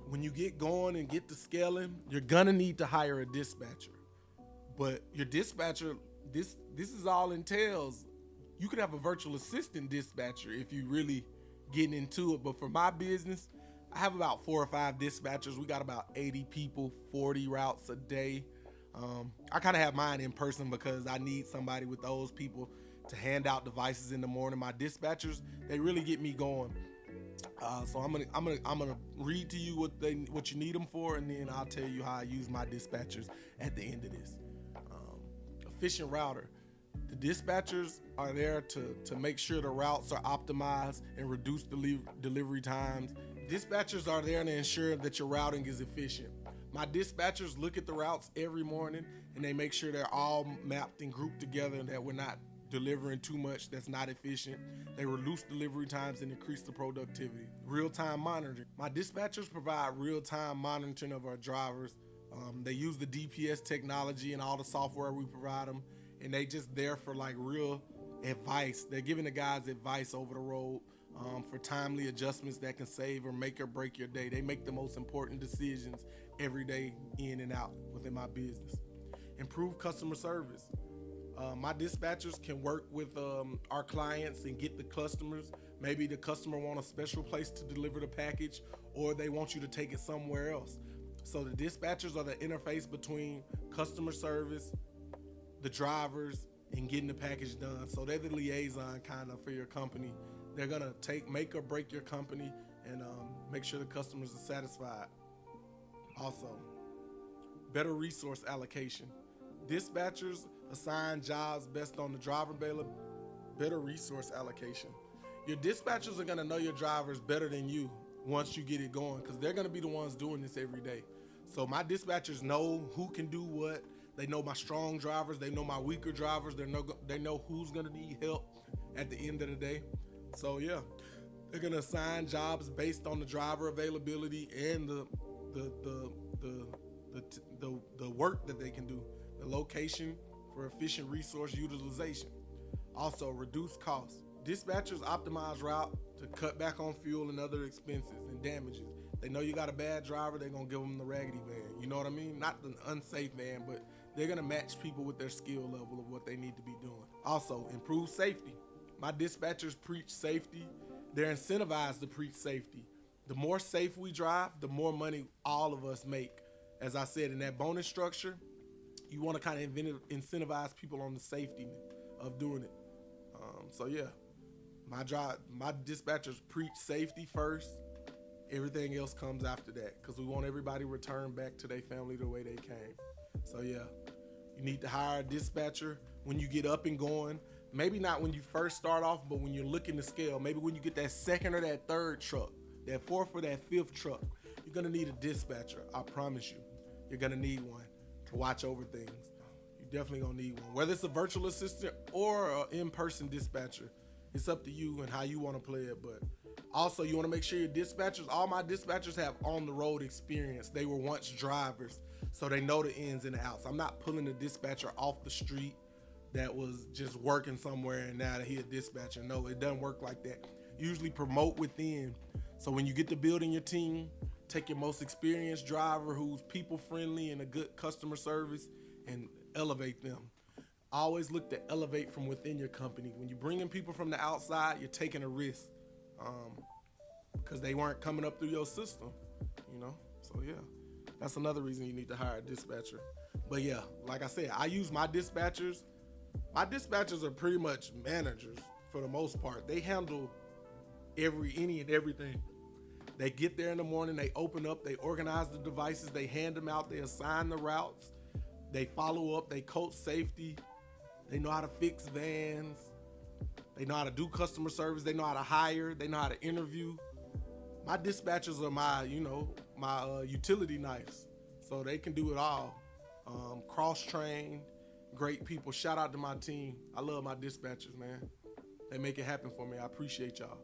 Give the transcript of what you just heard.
when you get going and get to scaling, you're gonna need to hire a dispatcher. But your dispatcher, this is all entails. You could have a virtual assistant dispatcher if you really getting into it. But for my business, I have about 4 or 5 dispatchers. We got about 80 people, 40 routes a day. I kind of have mine in person because I need somebody with those people to hand out devices in the morning. My dispatchers, they really get me going. So I'm gonna read to you what you need them for, and then I'll tell you how I use my dispatchers at the end of this. Efficient router. The dispatchers are there to make sure the routes are optimized and reduce delivery times. Dispatchers are there to ensure that your routing is efficient. My dispatchers look at the routes every morning and they make sure they're all mapped and grouped together and that we're not delivering too much that's not efficient. They reduce delivery times and increase the productivity. Real-time monitoring. My dispatchers provide real-time monitoring of our drivers. They use the DPS technology and all the software we provide them, and they just there for like real advice. They're giving the guys advice over the road for timely adjustments that can save or make or break your day. They make the most important decisions every day in and out within my business. Improve customer service. My dispatchers can work with our clients and get the customers. Maybe the customer want a special place to deliver the package, or they want you to take it somewhere else. So the dispatchers are the interface between customer service, the drivers, and getting the package done. So they're the liaison kind of for your company. They're gonna make or break your company and make sure the customers are satisfied. Also, better resource allocation. Dispatchers assign jobs based on the driver better resource allocation. Your dispatchers are gonna know your drivers better than you once you get it going, because they're gonna be the ones doing this every day. So my dispatchers know who can do what. They know my strong drivers. They know my weaker drivers. They know who's gonna need help at the end of the day. So yeah, they're gonna assign jobs based on the driver availability and the work that they can do, the location for efficient resource utilization. Also, reduce costs. Dispatchers optimize route to cut back on fuel and other expenses and damages. They know you got a bad driver, they're gonna give them the raggedy van. You know what I mean? Not the unsafe van, but they're gonna match people with their skill level of what they need to be doing. Also, improve safety. My dispatchers preach safety. They're incentivized to preach safety. The more safe we drive, the more money all of us make. As I said, in that bonus structure, you want to kind of incentivize people on the safety of doing it. So yeah, my dispatchers preach safety first. Everything else comes after that, because we want everybody returned back to their family the way they came. So yeah, you need to hire a dispatcher when you get up and going. Maybe not when you first start off, but when you're looking to scale. Maybe when you get that second or that third truck, that fourth or that fifth truck, you're gonna need a dispatcher. I promise you, you're gonna need one to watch over things. You're definitely gonna need one. Whether it's a virtual assistant or an in-person dispatcher, it's up to you and how you want to play it. But also, you want to make sure your dispatchers, all my dispatchers have on-the-road experience. They were once drivers, so they know the ins and the outs. I'm not pulling a dispatcher off the street that was just working somewhere and now that he a dispatcher. No, it doesn't work like that. Usually promote within. So when you get to building your team, take your most experienced driver who's people friendly and a good customer service and elevate them. Always look to elevate from within your company. When you bring in people from the outside, you're taking a risk because they weren't coming up through your system, you know? So yeah, that's another reason you need to hire a dispatcher. But yeah, like I said, I use my dispatchers. My dispatchers are pretty much managers for the most part. They handle any and everything. They get there in the morning, they open up, they organize the devices, they hand them out, they assign the routes, they follow up, they coach safety, they know how to fix vans, they know how to do customer service, they know how to hire, they know how to interview. My dispatchers are my utility knives, so they can do it all. Cross-trained, great people. Shout out to my team. I love my dispatchers, man. They make it happen for me. I appreciate y'all.